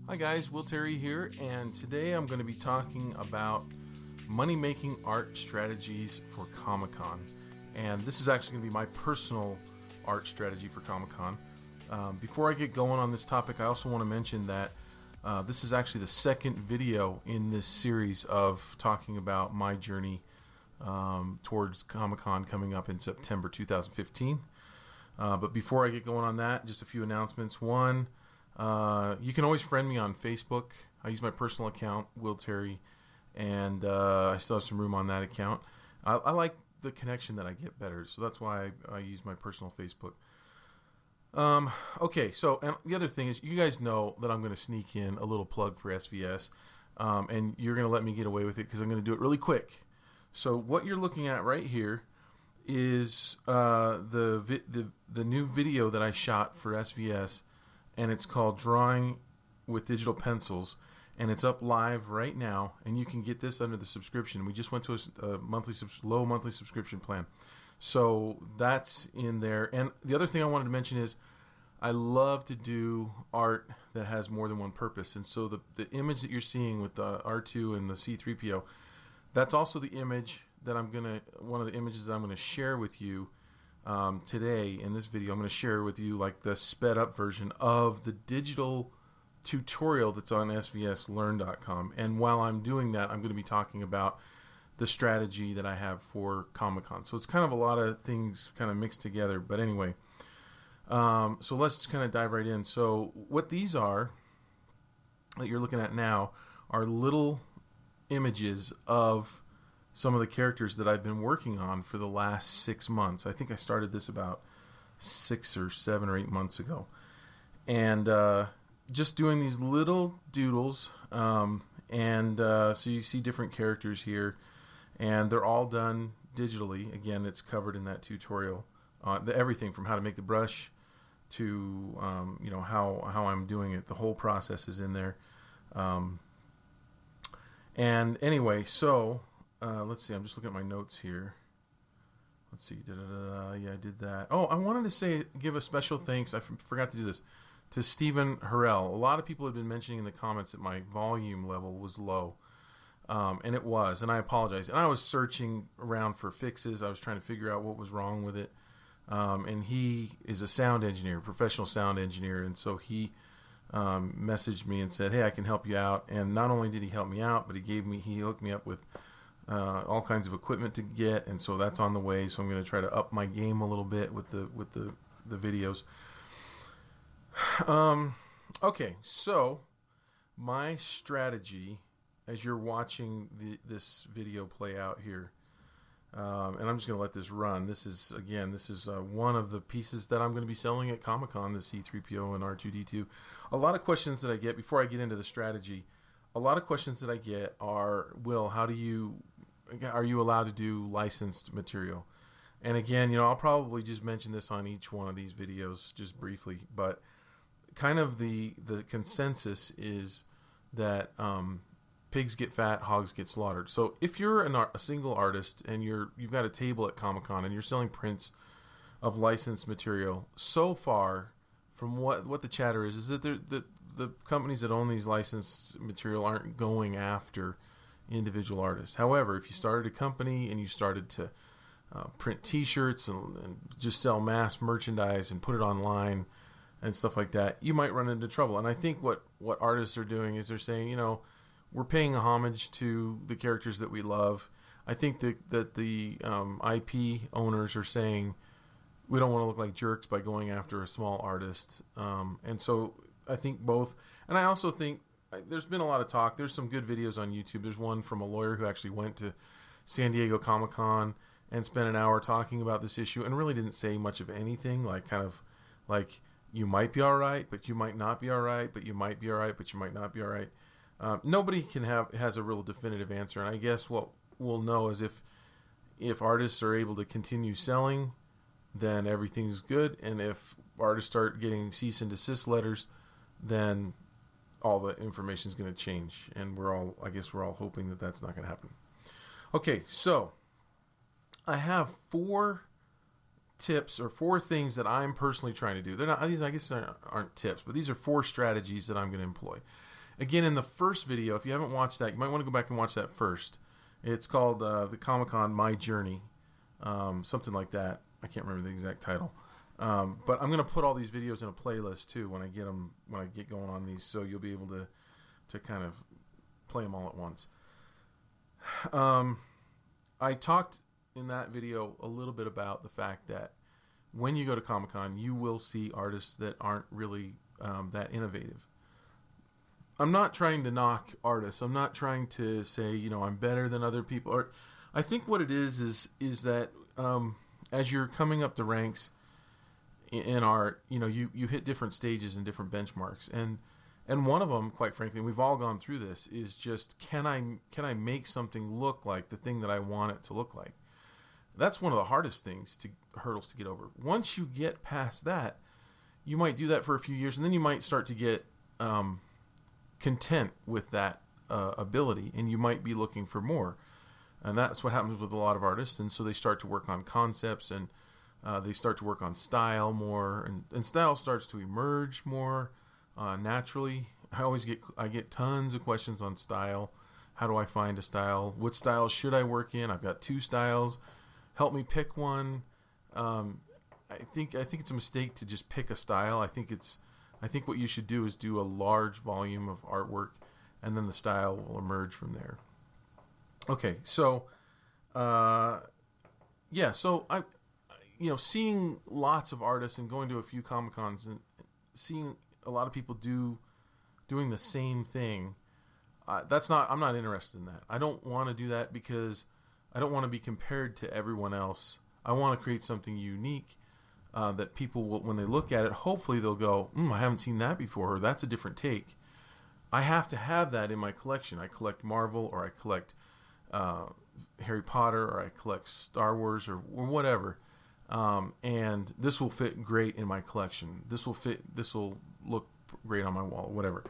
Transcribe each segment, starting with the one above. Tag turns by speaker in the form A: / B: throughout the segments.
A: Hi guys, Will Terry here, and today I'm going to be talking about money-making art strategies for Comic-Con. And this is actually going to be my personal art strategy for Comic-Con. Before I get going on this topic, I also want to mention that this is actually the second video in this series of talking about my journey towards Comic-Con coming up in September 2015. But before I get going on that, just a few announcements. One, you can always friend me on Facebook. I use my personal account, Will Terry, and I still have some room on that account. I like the connection that I get better, so that's why I use my personal Facebook. Okay, so and the other thing is, you guys know that I'm going to sneak in a little plug for SVS, and you're going to let me get away with it because I'm going to do it really quick. So what you're looking at right here is the new video that I shot for SVS, and it's called Drawing with Digital Pencils, and it's up live right now, and you can get this under the subscription. We just went to a low monthly subscription plan, so that's in there. And the other thing I wanted to mention is I love to do art that has more than one purpose, and so the image that you're seeing with the R2 and the C3PO, that's also the image that one of the images that I'm going to share with you today in this video. I'm going to share with you like the sped up version of the digital tutorial that's on svslearn.com. And while I'm doing that, I'm going to be talking about the strategy that I have for Comic-Con. So it's kind of a lot of things kind of mixed together. But anyway, so let's just kind of dive right in. So what these are that you're looking at now are little images of some of the characters that I've been working on for the last 6 months. I think I started this about 6 or 7 or 8 months ago. And just doing these little doodles. So you see different characters here. And they're all done digitally. Again, it's covered in that tutorial. Everything from how to make the brush to how I'm doing it. The whole process is in there. And anyway, so let's see. I'm just looking at my notes here. Let's see. Yeah, I did that. Oh, I wanted to give a special thanks. I forgot to do this to Stephen Harrell. A lot of people have been mentioning in the comments that my volume level was low, and it was. And I apologize. And I was searching around for fixes. I was trying to figure out what was wrong with it. And he is a sound engineer, professional sound engineer, and so he messaged me and said, "Hey, I can help you out." And not only did he help me out, but he hooked me up with all kinds of equipment to get, and so that's on the way. So I'm going to try to up my game a little bit with the videos. Okay, so my strategy as you're watching this video play out here, and I'm just going to let this run. This is one of the pieces that I'm going to be selling at Comic-Con, the C3PO and R2D2. A lot of questions that I get before I get into the strategy. A lot of questions that I get are, Will, are you allowed to do licensed material? And again, I'll probably just mention this on each one of these videos just briefly, but kind of the consensus is that pigs get fat, hogs get slaughtered. So if you're a single artist and you've got a table at Comic-Con and you're selling prints of licensed material, so far from what the chatter is that the companies that own these licensed material aren't going after individual artists. However, if you started a company and you started to print T-shirts and just sell mass merchandise and put it online and stuff like that, you might run into trouble. And I think what artists are doing is they're saying, we're paying a homage to the characters that we love. I think that the IP owners are saying we don't want to look like jerks by going after a small artist. And so I think both. And I also think there's been a lot of talk. There's some good videos on YouTube. There's one from a lawyer who actually went to San Diego Comic-Con and spent an hour talking about this issue and really didn't say much of anything, like you might be all right, but you might not be all right, but you might be all right, but you might not be all right. Nobody has a real definitive answer, and I guess what we'll know is if artists are able to continue selling, then everything's good, and if artists start getting cease and desist letters, then all the information is going to change, and we're all hoping that that's not going to happen. Okay, so I have 4 tips or 4 things that I'm personally trying to do. They're not, these I guess aren't tips, but these are 4 strategies that I'm going to employ. Again, in the first video, if you haven't watched that, you might want to go back and watch that first. It's called the Comic-Con My Journey, something like that. I can't remember the exact title. But I'm going to put all these videos in a playlist too when I get going on these, so you'll be able to kind of play them all at once. I talked in that video a little bit about the fact that when you go to Comic-Con, you will see artists that aren't really that innovative. I'm not trying to knock artists. I'm not trying to say, I'm better than other people. Or I think what it is that as you're coming up the ranks in art, you hit different stages and different benchmarks. And one of them, quite frankly, we've all gone through this, is just can I make something look like the thing that I want it to look like? That's one of the hardest hurdles to get over. Once you get past that, you might do that for a few years, and then you might start to get content with that ability, and you might be looking for more. And that's what happens with a lot of artists. And so they start to work on concepts, and they start to work on style more, and style starts to emerge more naturally. I get tons of questions on style. How do I find a style? What style should I work in? I've got 2 styles. Help me pick one. I think it's a mistake to just pick a style. I think what you should do is do a large volume of artwork, and then the style will emerge from there. Okay, so so I seeing lots of artists and going to a few Comic-Cons and seeing a lot of people doing the same thing, I'm not interested in that. I don't want to do that because I don't want to be compared to everyone else. I want to create something unique that people will, when they look at it, hopefully they'll go, I haven't seen that before, or that's a different take. I have to have that in my collection. I collect Marvel, or I collect Harry Potter, or I collect Star Wars, or whatever. And this will fit great in my collection. This will look great on my wall, whatever.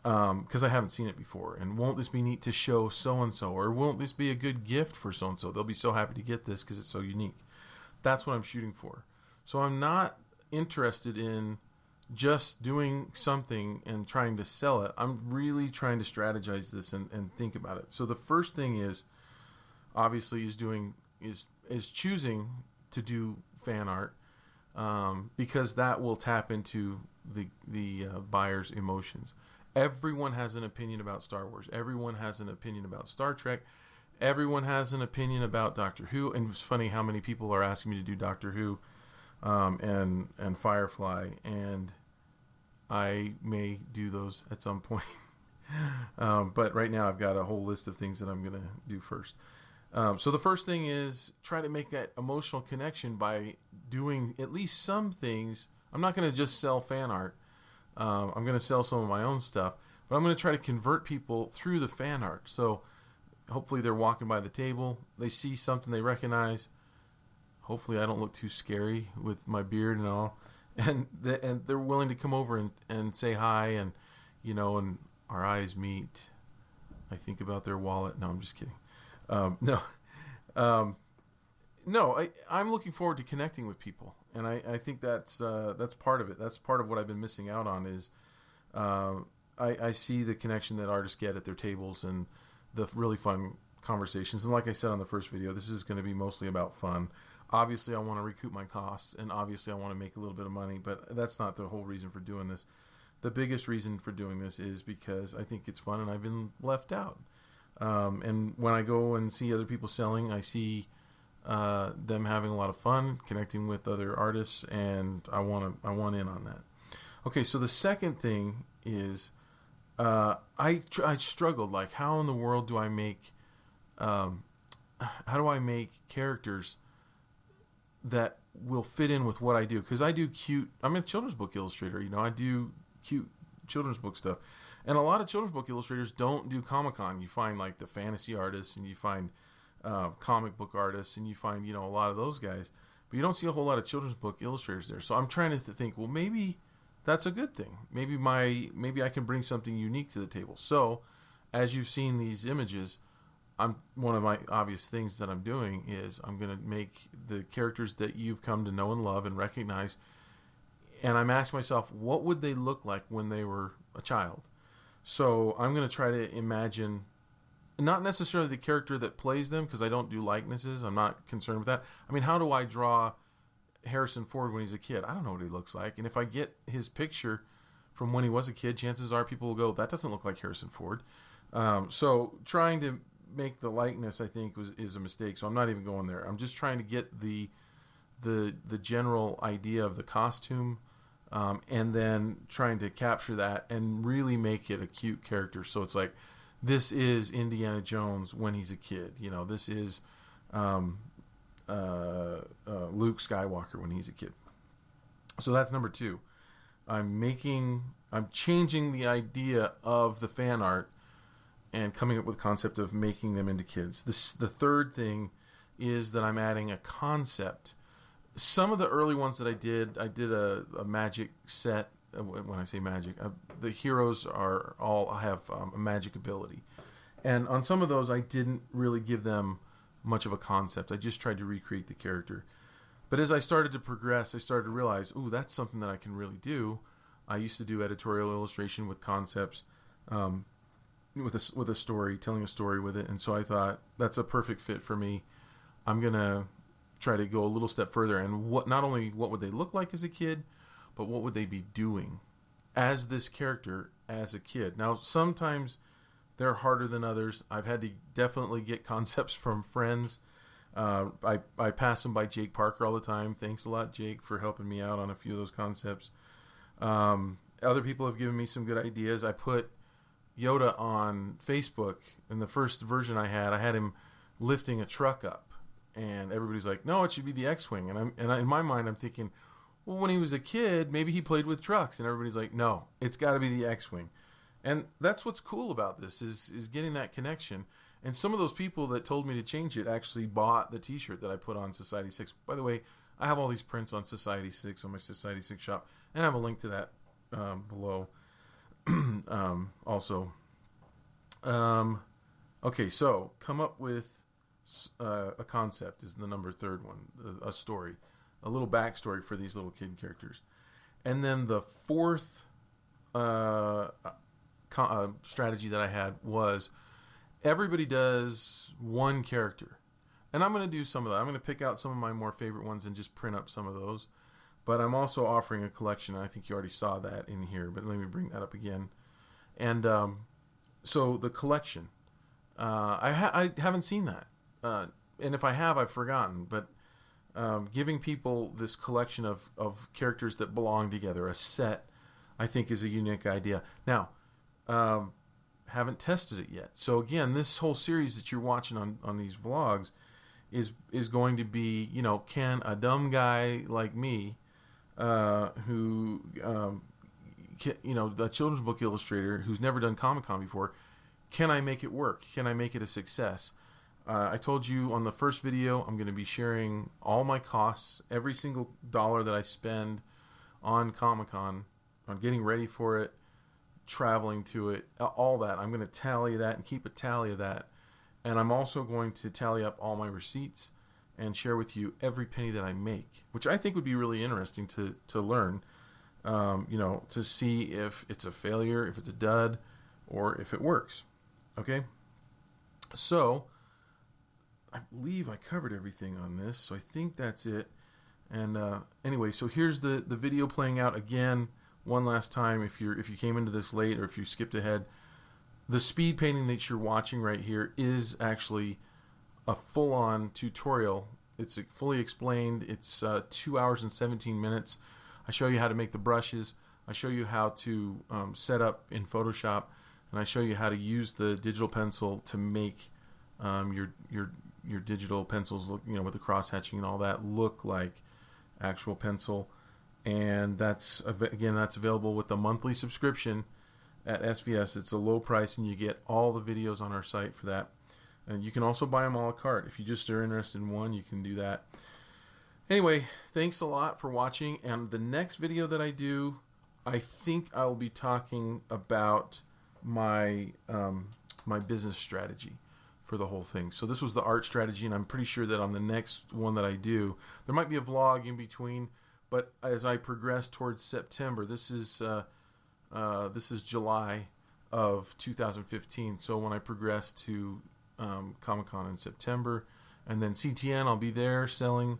A: Because I haven't seen it before. And won't this be neat to show so-and-so? Or won't this be a good gift for so-and-so? They'll be so happy to get this because it's so unique. That's what I'm shooting for. So I'm not interested in just doing something and trying to sell it. I'm really trying to strategize this and think about it. So the first thing is, obviously, is choosing to do fan art, because that will tap into the buyer's emotions. Everyone has an opinion about Star Wars. Everyone has an opinion about Star Trek. Everyone has an opinion about Doctor Who. And it's funny how many people are asking me to do Doctor Who and Firefly, and I may do those at some point. But right now I've got a whole list of things that I'm going to do first. So the first thing is try to make that emotional connection by doing at least some things. I'm not going to just sell fan art. I'm going to sell some of my own stuff, but I'm going to try to convert people through the fan art. So hopefully they're walking by the table, they see something they recognize. Hopefully I don't look too scary with my beard and all, and they're willing to come over and say hi, and and our eyes meet. I think about their wallet. No, I'm just kidding. I'm looking forward to connecting with people, and I think that's part of it. That's part of what I've been missing out on is I see the connection that artists get at their tables and the really fun conversations. And like I said on the first video, this is going to be mostly about fun. Obviously, I want to recoup my costs, and obviously I want to make a little bit of money, but that's not the whole reason for doing this. The biggest reason for doing this is because I think it's fun and I've been left out. And when I go and see other people selling, I see them having a lot of fun, connecting with other artists, and I want in on that. Okay, so the second thing is I struggled, like, how in the world do I make characters that will fit in with what I do? Because I'm a children's book illustrator, I do cute children's book stuff. And a lot of children's book illustrators don't do Comic-Con. You find like the fantasy artists, and you find comic book artists, and you find a lot of those guys, but you don't see a whole lot of children's book illustrators there. So I'm trying to think, well, maybe that's a good thing. Maybe I can bring something unique to the table. So as you've seen these images, one of my obvious things that I'm doing is I'm going to make the characters that you've come to know and love and recognize, and I'm asking myself, what would they look like when they were a child? So I'm going to try to imagine, not necessarily the character that plays them, because I don't do likenesses. I'm not concerned with that. I mean, how do I draw Harrison Ford when he's a kid? I don't know what he looks like. And if I get his picture from when he was a kid, chances are people will go, that doesn't look like Harrison Ford. So trying to make the likeness, I think, is a mistake. So I'm not even going there. I'm just trying to get the general idea of the costume, and then trying to capture that and really make it a cute character. So it's like, this is Indiana Jones when he's a kid. You know, this is Luke Skywalker when he's a kid. So that's number 2. I'm changing the idea of the fan art and coming up with the concept of making them into kids. The third thing is that I'm adding a concept. Some of the early ones that I did a magic set. When I say magic, the heroes all have a magic ability. And on some of those, I didn't really give them much of a concept. I just tried to recreate the character. But as I started to progress, I started to realize, ooh, that's something that I can really do. I used to do editorial illustration with concepts, with a story, telling a story with it. And so I thought, that's a perfect fit for me. I'm going to try to go a little step further. And not only what would they look like as a kid, but what would they be doing as this character as a kid? Now, sometimes they're harder than others. I've had to definitely get concepts from friends. I pass them by Jake Parker all the time. Thanks a lot, Jake, for helping me out on a few of those concepts. Other people have given me some good ideas. I put Yoda on Facebook. In the first version I had him lifting a truck up. And everybody's like, no, it should be the X-Wing. And in my mind, I'm thinking, well, when he was a kid, maybe he played with trucks. And everybody's like, no, it's got to be the X-Wing. And that's what's cool about this is getting that connection. And some of those people that told me to change it actually bought the T-shirt that I put on Society 6. By the way, I have all these prints on Society 6 on my Society 6 shop. And I have a link to that below also. Okay, so come up with a concept is the number 3rd one, a story, a little backstory for these little kid characters. And then the 4th strategy that I had was everybody does one character. And I'm going to do some of that. I'm going to pick out some of my more favorite ones and just print up some of those. But I'm also offering a collection. I think you already saw that in here, but let me bring that up again. And so the collection, I haven't seen that. And if I have, I've forgotten. But giving people this collection of characters that belong together, a set, I think is a unique idea. Now, haven't tested it yet. So again, this whole series that you're watching on these vlogs is going to be, you know, can a dumb guy like me, who, you know, the children's book illustrator who's never done Comic-Con before, can I make it work? Can I make it a success? I told you on the first video, I'm going to be sharing all my costs, every single dollar that I spend on Comic-Con, on getting ready for it, traveling to it, all that. I'm going to tally that and keep a tally of that. And I'm also going to tally up all my receipts and share with you every penny that I make, which I think would be really interesting to learn, you know, to see if it's a failure, if it's a dud, or if it works. Okay? So I believe I covered everything on this, so I think that's it. And anyway, so here's the video playing out again one last time. If you came into this late or if you skipped ahead, the speed painting that you're watching right here is actually a full-on tutorial. It's fully explained. It's 2 hours and 17 minutes. I show you how to make the brushes. I show you how to set up in Photoshop, and I show you how to use the digital pencil to make your digital pencils look, you know, with the cross hatching and all that, look like actual pencil. And that's available with a monthly subscription at SVS. It's a low price, and you get all the videos on our site for that. And you can also buy them a la carte. If you just are interested in one, you can do that. Anyway, thanks a lot for watching. And the next video that I do, I think I'll be talking about my my business strategy for the whole thing. So this was the art strategy, and I'm pretty sure that on the next one that I do, there might be a vlog in between. But as I progress towards September, this is July. of 2015. So when I progress to Comic-Con in September, and then CTN, I'll be there selling,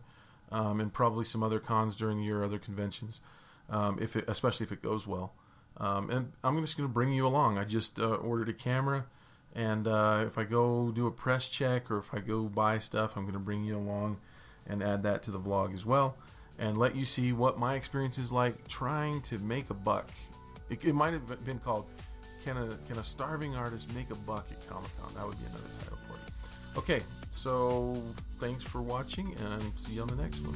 A: and probably some other cons during the year, other conventions, especially if it goes well. And I'm just going to bring you along. I just ordered a camera, and if I go do a press check or if I go buy stuff, I'm going to bring you along and add that to the vlog as well, and let you see what my experience is like trying to make a buck. It might have been called, Can a starving artist make a buck at Comic-Con? That would be another title for you. Okay, so thanks for watching, and see you on the next one.